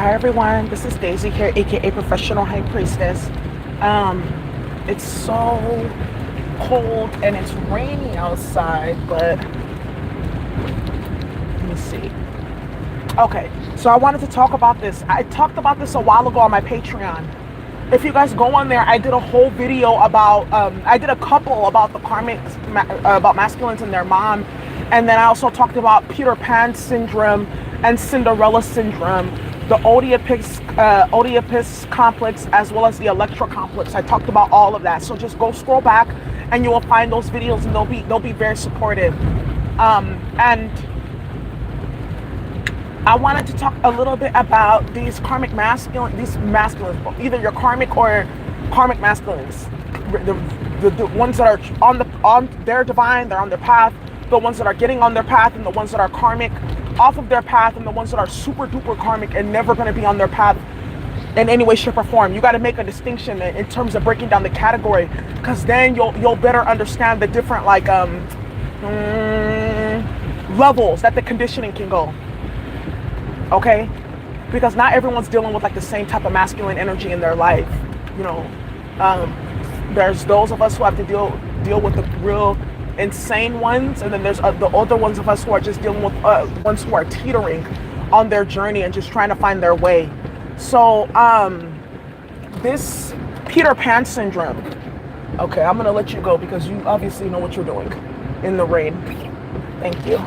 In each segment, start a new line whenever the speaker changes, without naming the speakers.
Hi everyone, this is Daisy here, aka Professional High Priestess. It's so cold and it's rainy outside, but let me see. Okay, so I wanted to talk about this. I talked about this a while ago on my Patreon. If you guys go on there, I did a whole video about, I did a couple about the about masculines and their mom, and then I also talked about Peter Pan syndrome and Cinderella syndrome, the Oedipus complex, as well as the Electra complex. I talked about all of that. So just go scroll back, and you will find those videos, and they'll be very supportive. And I wanted to talk a little bit about these masculines, either your karmic or karmic masculines, the ones that are they're divine, they're on their path, the ones that are getting on their path, and the ones that are karmic off of their path, and the ones that are super duper karmic and never going to be on their path in any way, shape, or form. You got to make a distinction in terms of breaking down the category, because then you'll better understand the different levels that the conditioning can go. Okay, because not everyone's dealing with the same type of masculine energy in their life. There's those of us who have to deal with the real insane ones, and then there's the older ones of us who are just dealing with ones who are teetering on their journey and just trying to find their way. So this Peter Pan syndrome. Okay, I'm gonna let you go because you obviously know what you're doing in the rain. Thank you.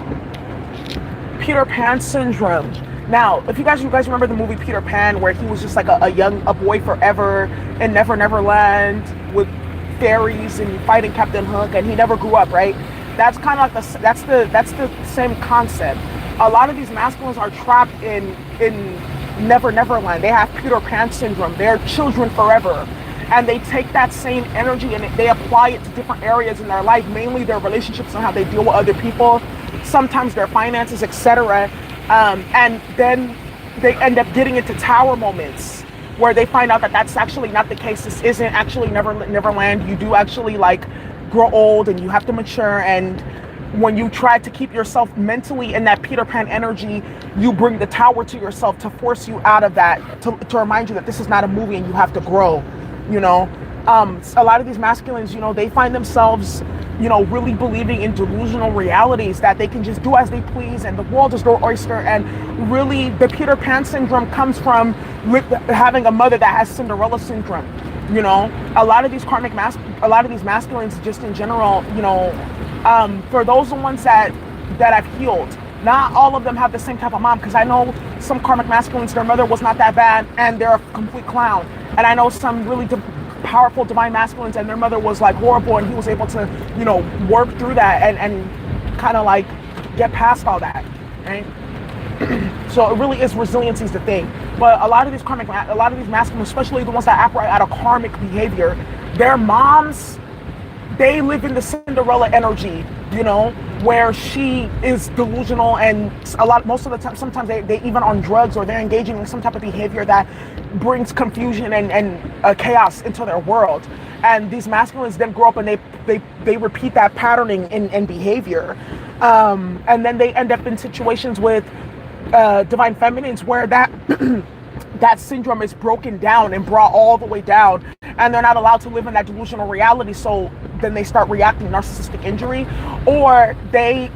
Peter Pan syndrome. Now, if you guys remember the movie Peter Pan, where he was just like a boy forever in Never Land with fairies and fighting Captain Hook, and he never grew up, right? That's kind of like that's the same concept. A lot of these masculines are trapped in Never Land. They have Peter Pan syndrome. They're children forever, and they take that same energy and they apply it to different areas in their life, mainly their relationships and how they deal with other people, sometimes their finances, etc. And then they end up getting into tower moments where they find out that that's actually not the case. This isn't actually Neverland. You do actually grow old and you have to mature. And when you try to keep yourself mentally in that Peter Pan energy, you bring the tower to yourself to force you out of that, to remind you that this is not a movie and you have to grow. A lot of these masculines, they find themselves really believing in delusional realities that they can just do as they please and the world is their oyster. And really, the Peter Pan syndrome comes from having a mother that has Cinderella syndrome. A lot of these masculines, just in general, for those ones that I've healed, not all of them have the same type of mom, because I know some karmic masculines, their mother was not that bad and they're a complete clown. And I know some really powerful divine masculines and their mother was horrible, and he was able to work through that and kind of get past all that, right? So it really is, resiliency is the thing. But a lot of these masculines, especially the ones that operate out of karmic behavior, their moms, they live in the Cinderella energy, where she is delusional, and most of the time, sometimes they even on drugs, or they're engaging in some type of behavior that brings confusion and chaos into their world. And these masculines then grow up and they repeat that patterning in behavior. And then they end up in situations with divine feminines where that that syndrome is broken down and brought all the way down, and they're not allowed to live in that delusional reality. So then they start reacting narcissistic injury, or they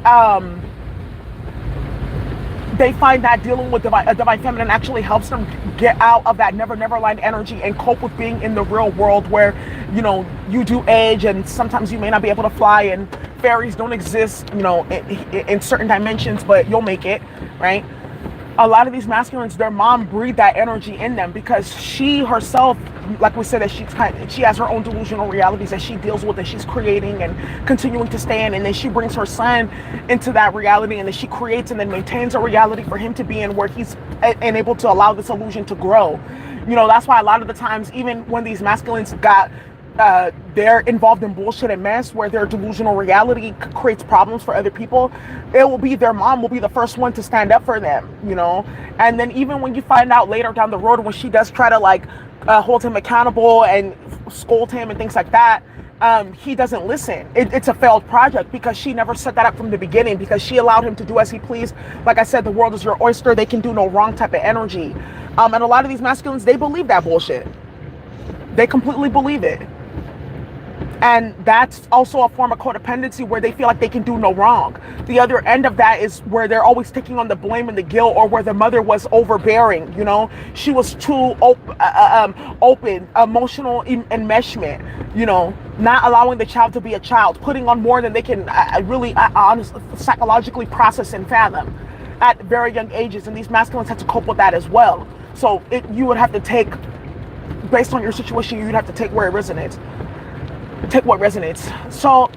find that dealing with a divine feminine actually helps them get out of that Neverland energy and cope with being in the real world, where you do age and sometimes you may not be able to fly and fairies don't exist in certain dimensions, but you'll make it, right? A lot of these masculines, their mom breathed that energy in them, because she herself, like we said, that she has her own delusional realities that she deals with, and she's creating and continuing to stay in, and then she brings her son into that reality, and then she creates and then maintains a reality for him to be in, where he's able to allow this illusion to grow. That's why a lot of the times, even when these masculines they're involved in bullshit and mess, where their delusional reality creates problems for other people, it will be their mom will be the first one to stand up for them, and then even when you find out later down the road, when she does try to hold him accountable and scold him and things like that, he doesn't listen. It's a failed project because she never set that up from the beginning, because she allowed him to do as he pleased. Like I said, the world is your oyster. They can do no wrong type of energy. And a lot of these masculines, they believe that bullshit. They completely believe it. And that's also a form of codependency where they feel like they can do no wrong. The other end of that is where they're always taking on the blame and the guilt, or where the mother was overbearing. You know, she was too open, emotional enmeshment. You know, not allowing the child to be a child, putting on more than they can really honestly, psychologically process and fathom at very young ages. And these masculines have to cope with that as well. So you would have to take, based on your situation, you'd have to take where it resonates. Take what resonates. So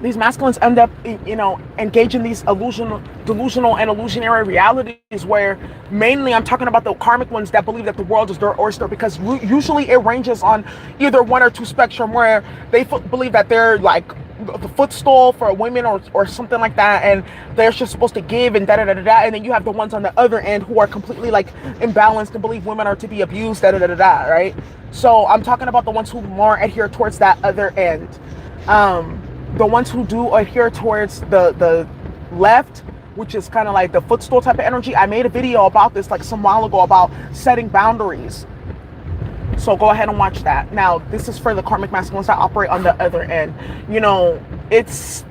these masculines end up, you know, engaging these delusional and illusionary realities, where mainly I'm talking about the karmic ones that believe that the world is their oyster, because usually it ranges on either one or two spectrum, where they believe that they're like the footstool for women, or something like that, and they're just supposed to give and da da da da da. And then you have the ones on the other end who are completely like imbalanced and believe women are to be abused, da da da da da, right? So I'm talking about the ones who more adhere towards that other end. The ones who do adhere towards the left, which is kind of like the footstool type of energy. I made a video about this like some while ago about setting boundaries. So go ahead and watch that. Now, this is for the karmic masculines that operate on the other end. You know, it's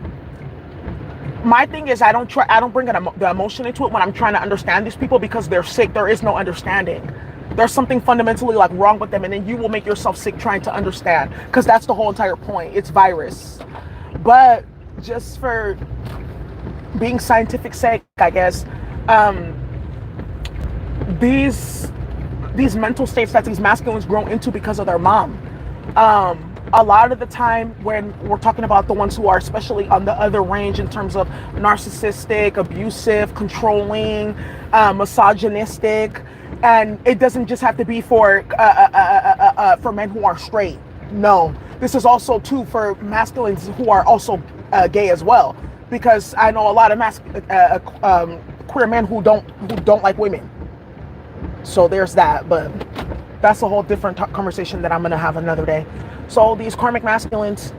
my thing is I don't bring the emotion into it when I'm trying to understand these people, because they're sick. There is no understanding. There's something fundamentally like wrong with them, and then you will make yourself sick trying to understand, because that's the whole entire point. It's virus. But just for being scientific sake, I guess, these mental states that these masculines grow into because of their mom. A lot of the time when we're talking about the ones who are especially on the other range in terms of narcissistic, abusive, controlling, misogynistic, and it doesn't just have to be for men who are straight. No, this is also too for masculines who are also gay as well, because I know a lot of queer men who don't like women. So there's that, but that's a whole different conversation that I'm gonna have another day. So these karmic masculines,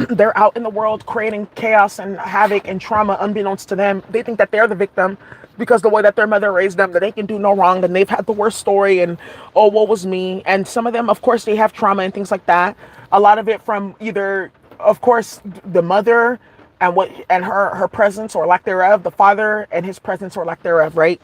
they're out in the world creating chaos and havoc and trauma unbeknownst to them. They think that they're the victim because the way that their mother raised them, that they can do no wrong, and they've had the worst story, and oh, woe was me. And some of them, of course, they have trauma and things like that. A lot of it from either, of course, the mother and her presence or lack thereof, the father and his presence or lack thereof, right?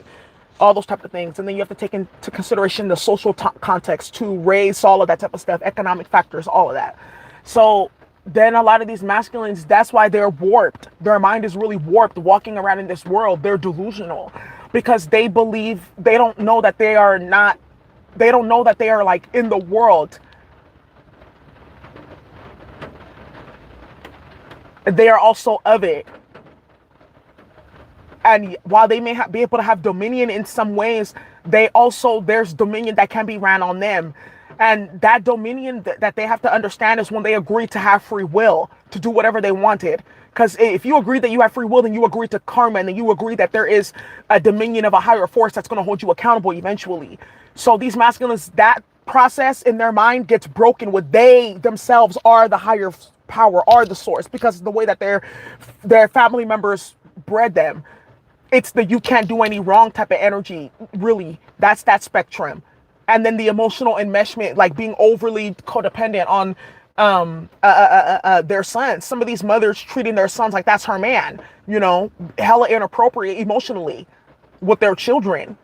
All those type of things. And then you have to take into consideration the social context to raise all of that type of stuff, economic factors, all of that. So then a lot of these masculines, that's why they're warped. Their mind is really warped walking around in this world. They're delusional because they believe, they don't know that they are like in the world. They are also of it. And while they may be able to have dominion in some ways, there's dominion that can be ran on them. And that dominion that they have to understand is when they agree to have free will to do whatever they wanted. Because if you agree that you have free will, then you agree to karma, and then you agree that there is a dominion of a higher force that's going to hold you accountable eventually. So these masculines, that process in their mind gets broken when they themselves are the higher power, are the source, because of the way that their family members bred them. It's the you can't do any wrong type of energy, really. That's that spectrum. And then the emotional enmeshment, like being overly codependent on their sons. Some of these mothers treating their sons like that's her man, you know, hella inappropriate emotionally with their children.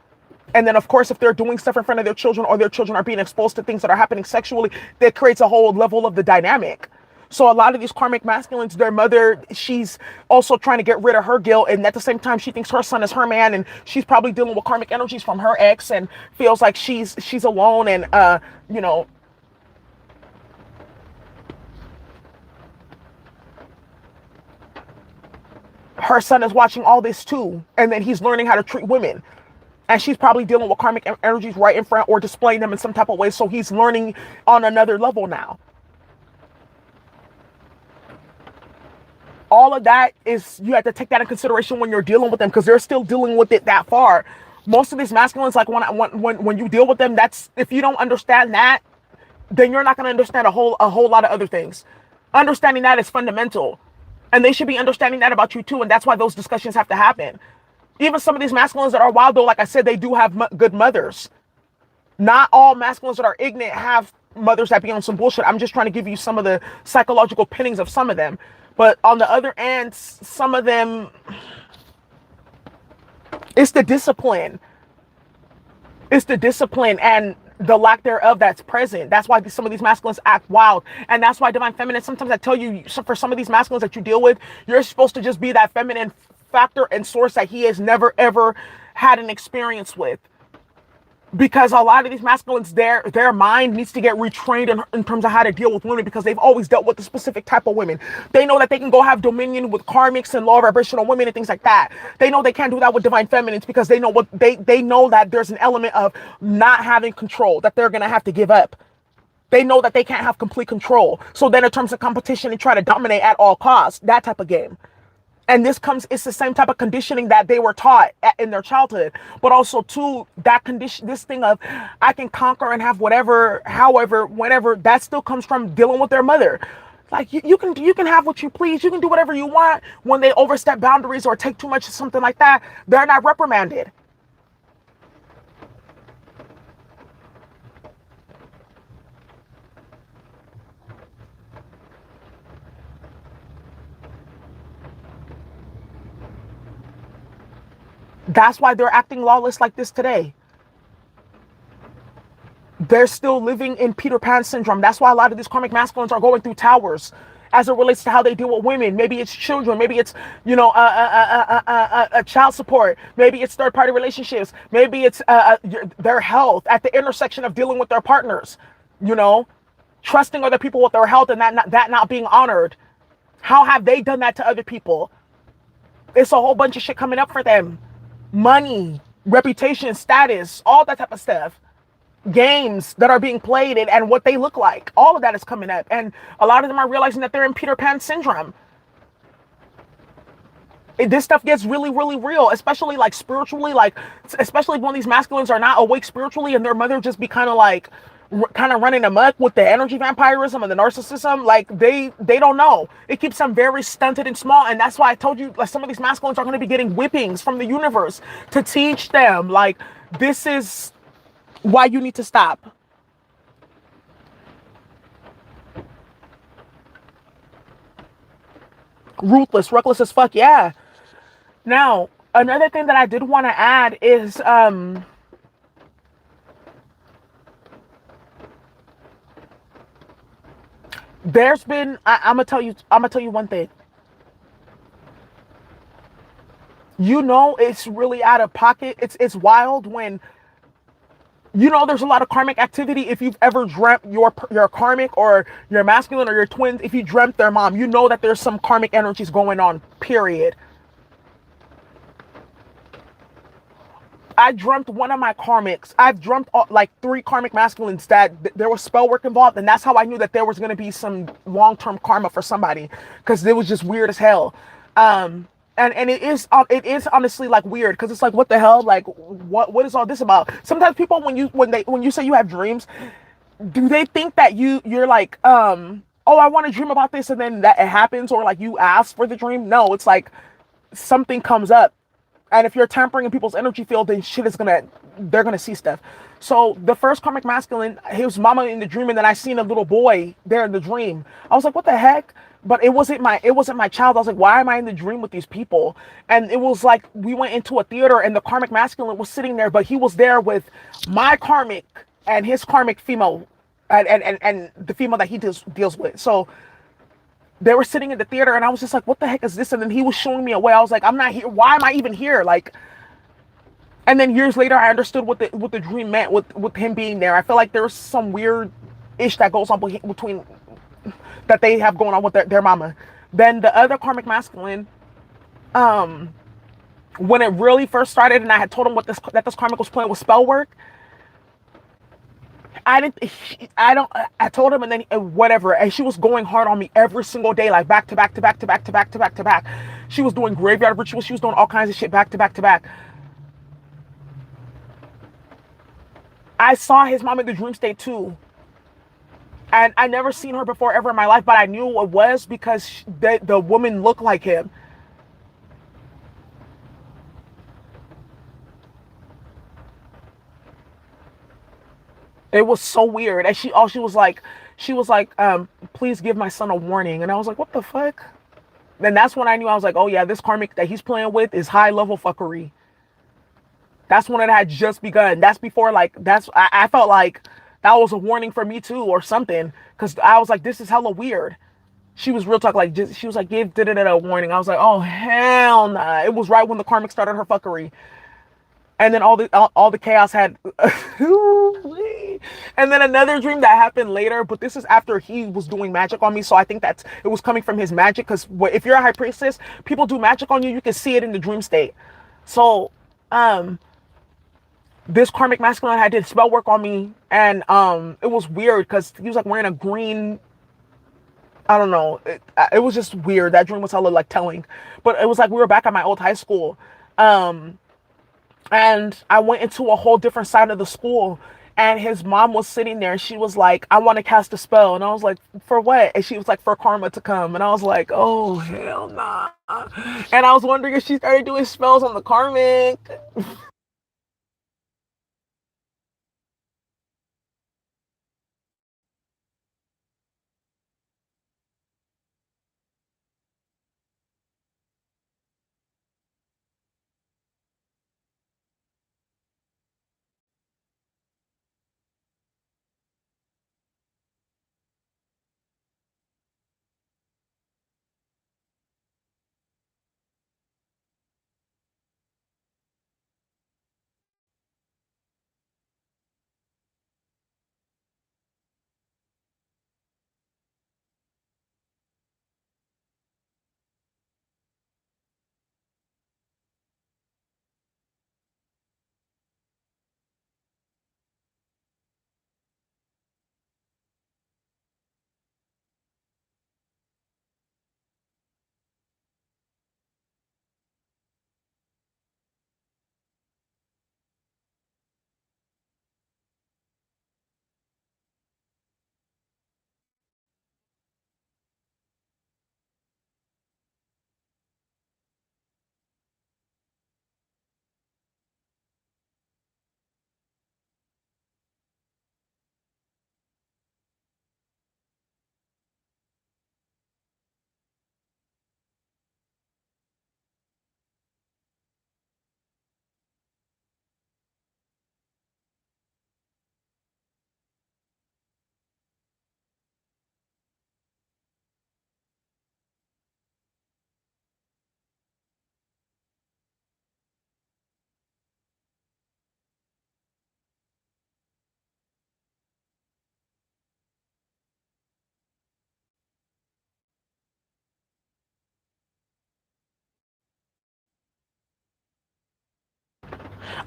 And then, of course, if they're doing stuff in front of their children, or their children are being exposed to things that are happening sexually, that creates a whole level of the dynamic. So a lot of these karmic masculines, their mother, she's also trying to get rid of her guilt. And at the same time, she thinks her son is her man. And she's probably dealing with karmic energies from her ex and feels like she's alone. And, you know, her son is watching all this too. And then he's learning how to treat women. And she's probably dealing with karmic energies right in front or displaying them in some type of way. So he's learning on another level now. All of that is, you have to take that in consideration when you're dealing with them, because they're still dealing with it that far. Most of these masculines, like when you deal with them, that's, if you don't understand that, then you're not going to understand a whole lot of other things. Understanding that is fundamental. And they should be understanding that about you too. And that's why those discussions have to happen. Even some of these masculines that are wild, though, like I said, they do have good mothers. Not all masculines that are ignorant have mothers that be on some bullshit. I'm just trying to give you some of the psychological pinnings of some of them. But on the other end, some of them, it's the discipline. It's the discipline and the lack thereof that's present. That's why some of these masculines act wild. And that's why divine feminine, sometimes I tell you, for some of these masculines that you deal with, you're supposed to just be that feminine factor and source that he has never, ever had an experience with. Because a lot of these masculines, their mind needs to get retrained in terms of how to deal with women, because they've always dealt with a specific type of women. They know that they can go have dominion with karmics and law vibrational women and things like that. They know they can't do that with divine feminines, because they know what they know that there's an element of not having control that they're gonna have to give up. They know that they can't have complete control. So then in terms of competition, they try to dominate at all costs. That type of game. And it's the same type of conditioning that they were taught in their childhood, but also too, that condition, this thing of I can conquer and have whatever, however, whenever, that still comes from dealing with their mother. Like you can have what you please. You can do whatever you want. When they overstep boundaries or take too much of something like that, they're not reprimanded. That's why they're acting lawless like this today. They're still living in Peter Pan syndrome. That's why a lot of these karmic masculines are going through towers as it relates to how they deal with women. Maybe it's children. Maybe it's, child support. Maybe it's third-party relationships. Maybe it's their health at the intersection of dealing with their partners, trusting other people with their health and that not being honored. How have they done that to other people? It's a whole bunch of shit coming up for them. Money, reputation, status, all that type of stuff. Games that are being played and what they look like. All of that is coming up. And a lot of them are realizing that they're in Peter Pan syndrome. This stuff gets really, really real, especially like spiritually, especially when these masculines are not awake spiritually and their mother just be kind of running amok with the energy vampirism and the narcissism. Like they don't know. It keeps them very stunted and small. And that's why I told you, like, some of these masculines are going to be getting whippings from the universe to teach them, like, this is why you need to stop. Ruthless, reckless as fuck. Yeah. Now, another thing that I did want to add is, there's been, I'm gonna tell you one thing. It's really out of pocket. It's wild when, there's a lot of karmic activity. If you've ever dreamt your karmic or your masculine or your twins, if you dreamt their mom, that there's some karmic energies going on, period. I dreamt one of my karmics. I've dreamt like 3 karmic masculines that there was spell work involved, and that's how I knew that there was going to be some long-term karma for somebody, because it was just weird as hell. And it is honestly like weird, because it's like, what the hell, like what is all this about? Sometimes people, when you say you have dreams, do they think that you're like, oh, I want to dream about this, and then that it happens, or like you ask for the dream? No, it's like something comes up. And if you're tampering in people's energy field, then they're gonna see stuff. So the first karmic masculine, his mama in the dream, and then I seen a little boy there in the dream. I was like, what the heck? But it wasn't my child. I was like, why am I in the dream with these people? And it was like, we went into a theater and the karmic masculine was sitting there, but he was there with my karmic and his karmic female, and the female that he deals with. So they were sitting in the theater, and I was just like, what the heck is this? And then he was showing me a way. I was like, I'm not here. Why am I even here? Like, and then years later, I understood what the dream meant with him being there. I feel like there was some weird ish that goes on between that they have going on with their mama. Then the other karmic masculine, when it really first started, and I had told him that this karmic was playing with spell work, I told him, and then whatever, and she was going hard on me every single day, like back to back to back to back to back to back to back. She was doing graveyard rituals. She was doing all kinds of shit back to back to back. I saw his mom in the dream state too. And I never seen her before ever in my life, but I knew it was because the woman looked like him. It was so weird. And she was like, please give my son a warning. And I was like, what the fuck? Then that's when I knew. I was like, oh yeah, this karmic that he's playing with is high level fuckery. That's when it had just begun. That's before, like, I felt like that was a warning for me too or something. Cause I was like, this is hella weird. She was real talk, like, just, she was like, give did it a warning. I was like, oh hell nah. It was right when the karmic started her fuckery. And then all the chaos had and then another dream that happened later, but this is after he was doing magic on me, so I think that it was coming from his magic, because if you're a high priestess, people do magic on you, you can see it in the dream state. So this karmic masculine had did spell work on me, and it was weird because he was like wearing a green, I don't know, it was just weird. That dream was hella like telling, but it was like we were back at my old high school. um and I went into a whole different side of the school, and his mom was sitting there, and she was like, I want to cast a spell. And I was like, for what? And she was like, for karma to come. And I was like, oh hell nah. And I was wondering if she started doing spells on the karmic.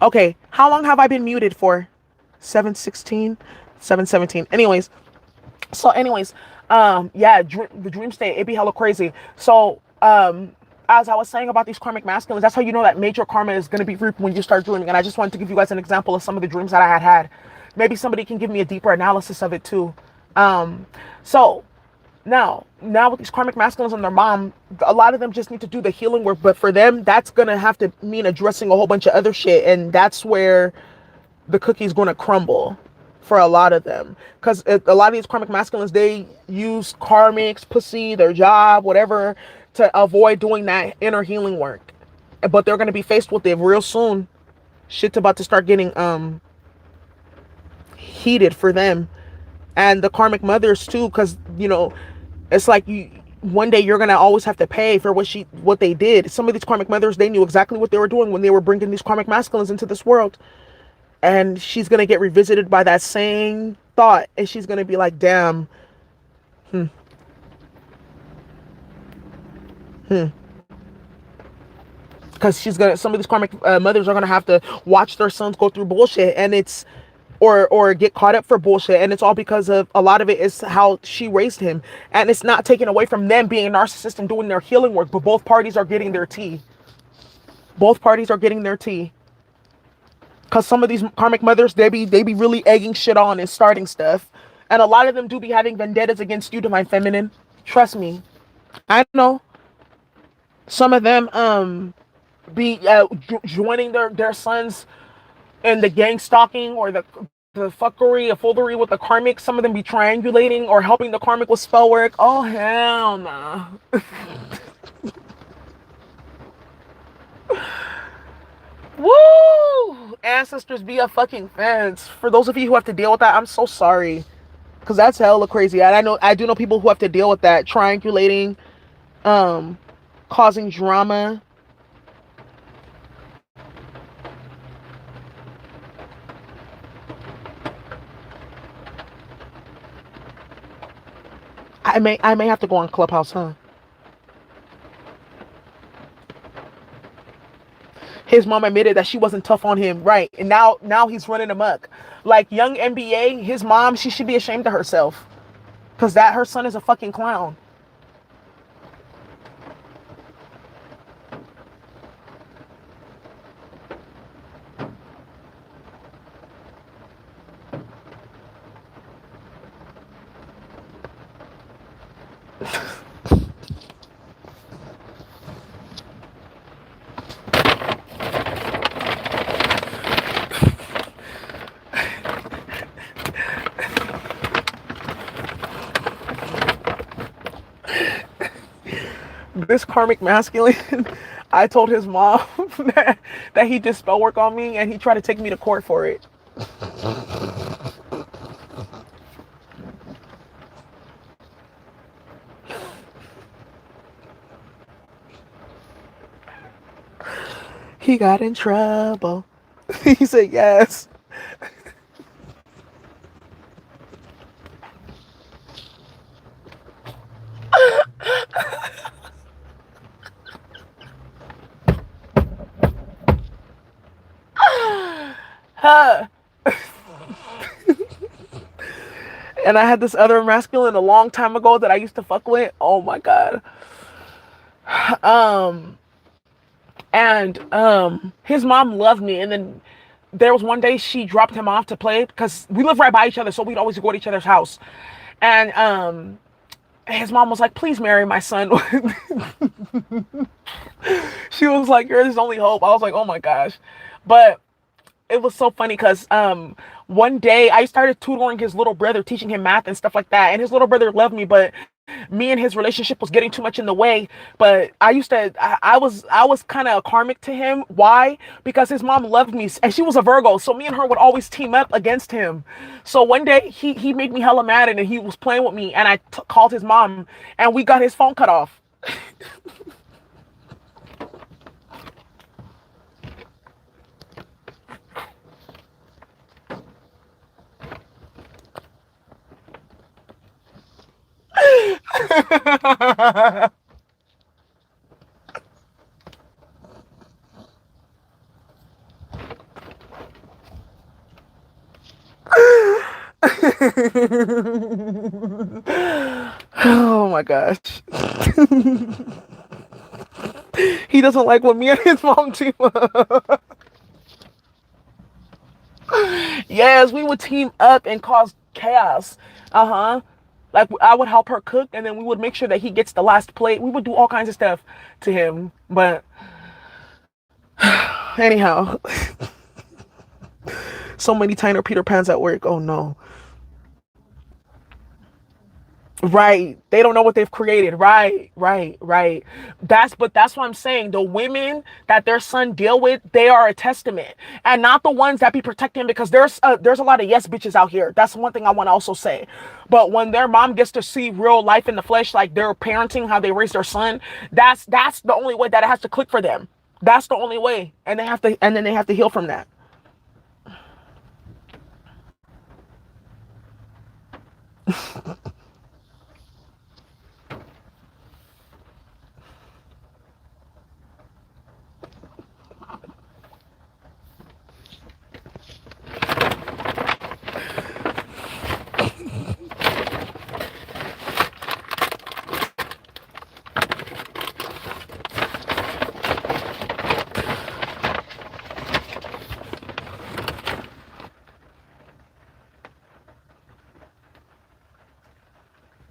Okay, how long have I been muted for? 7:16, 7:17. Anyways, so anyways, yeah, the dream state, it be hella crazy. So as I was saying about these karmic masculines, that's how you know that major karma is going to be reaped when you start dreaming. And I just wanted to give you guys an example of some of the dreams that I had. Maybe somebody can give me a deeper analysis of it too. So now with these karmic masculines and their mom, a lot of them just need to do the healing work, but for them that's gonna have to mean addressing a whole bunch of other shit, and that's where the cookie's gonna crumble for a lot of them, because a lot of these karmic masculines, they use karmics, pussy, their job, whatever, to avoid doing that inner healing work. But they're gonna be faced with it real soon. Shit's about to start getting heated for them, and the karmic mothers too, because it's like you one day you're gonna always have to pay for what they did. Some of these karmic mothers, they knew exactly what they were doing when they were bringing these karmic masculines into this world, and she's gonna get revisited by that same thought, and she's gonna be like, damn. Because some of these karmic mothers are gonna have to watch their sons go through bullshit, and it's or get caught up for bullshit, and it's all because of a lot of it is how she raised him, and it's not taken away from them being a narcissist and doing their healing work, but both parties are getting their tea. Both parties are getting their tea, because some of these karmic mothers, they be really egging shit on and starting stuff, And a lot of them do be having vendettas against you, divine feminine. Trust me. I know. Some of them be joining their sons in the gang stalking or the fuckery or foolery with the karmic. Some of them be triangulating or helping the karmic with spell work. Oh hell nah. Woo! Ancestors be a fucking fence. For those of you who have to deal with that, I'm so sorry. Cause that's hella crazy. And I do know people who have to deal with that. Triangulating, um, causing drama. I may have to go on Clubhouse, huh? His mom admitted that she wasn't tough on him, right? And now he's running amok. Like young NBA, his mom, she should be ashamed of herself. Cause that her son is a fucking clown. This karmic masculine, I told his mom that he did spell work on me and he tried to take me to court for it. He got in trouble. He said yes. Huh. And I had this other masculine a long time ago that I used to fuck with. Oh my god. Um and his mom loved me, and then there was one day she dropped him off to play because we live right by each other, so we'd always go to each other's house. And his mom was like, please marry my son. She was like, you're his only hope. I was like, oh my gosh. But it was so funny because one day I started tutoring his little brother, teaching him math and stuff like that. And his little brother loved me, but me and his relationship was getting too much in the way. But I was kind of karmic to him. Why? Because his mom loved me and she was a Virgo, so me and her would always team up against him. So one day he made me hella mad and he was playing with me, and I called his mom and we got his phone cut off. Oh my gosh. He doesn't like when me and his mom team up. Yes, we would team up and cause chaos. Uh-huh. Like I would help her cook and then we would make sure that he gets the last plate. We would do all kinds of stuff to him. But anyhow, so many tiny Peter Pans at work. Oh no. Right. They don't know what they've created. Right. Right. Right. That's what I'm saying. The women that their son deal with, they are a testament, and not the ones that be protecting, because there's a lot of yes bitches out here. That's one thing I want to also say. But when their mom gets to see real life in the flesh, like their parenting, how they raise their son, that's the only way that it has to click for them. That's the only way. And then they have to heal from that.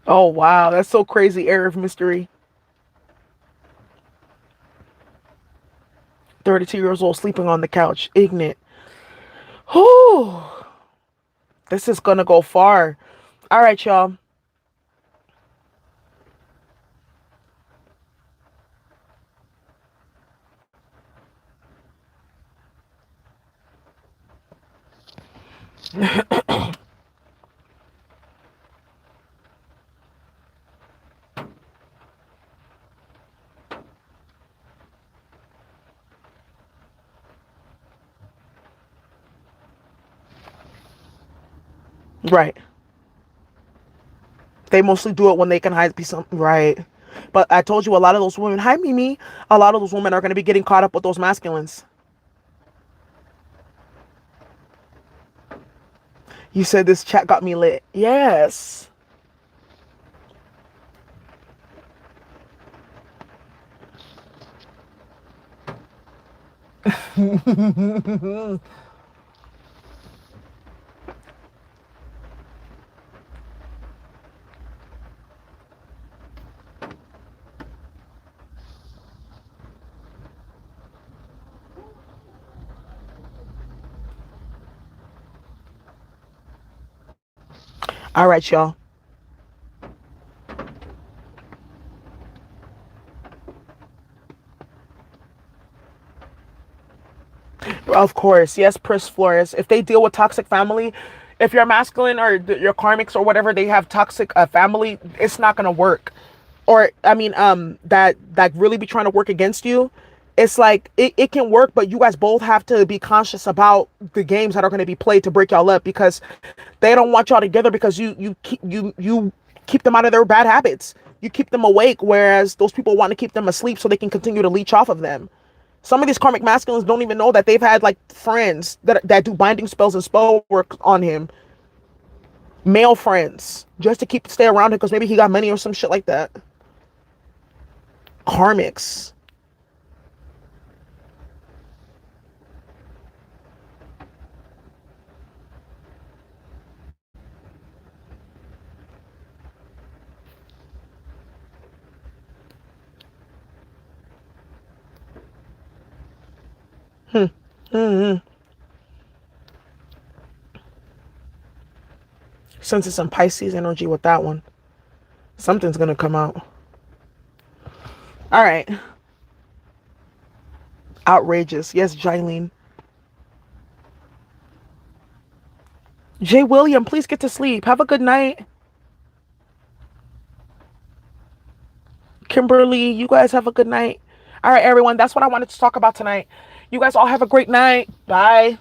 Oh wow, that's so crazy. Air of mystery. 32 years old sleeping on the couch. Ignorant. Whew. This is gonna go far. All right, y'all. Right. They mostly do it when they can hide be something. Right. But I told you a lot of those women, hi Mimi, a lot of those women are going to be getting caught up with those masculines. You said this chat got me lit. Yes. All right, y'all. Of course, yes, Pris Flores. If they deal with toxic family, if you're masculine or your karmics or whatever, they have toxic family, it's not gonna work. Or I mean, that really be trying to work against you. It's like it can work, but you guys both have to be conscious about the games that are going to be played to break y'all up because they don't want y'all together because you keep them out of their bad habits. You keep them awake, whereas those people want to keep them asleep so they can continue to leech off of them. Some of these karmic masculines don't even know that they've had like friends that do binding spells and spell work on him, male friends, just to stay around him because maybe he got money or some shit like that. Karmics. Hmm. Mm-hmm. Since it's some Pisces energy with that one, something's gonna come out. All right. Outrageous. Yes, Jilene. Jay William, please get to sleep. Have a good night. Kimberly, you guys have a good night. All right, everyone. That's what I wanted to talk about tonight. You guys all have a great night. Bye.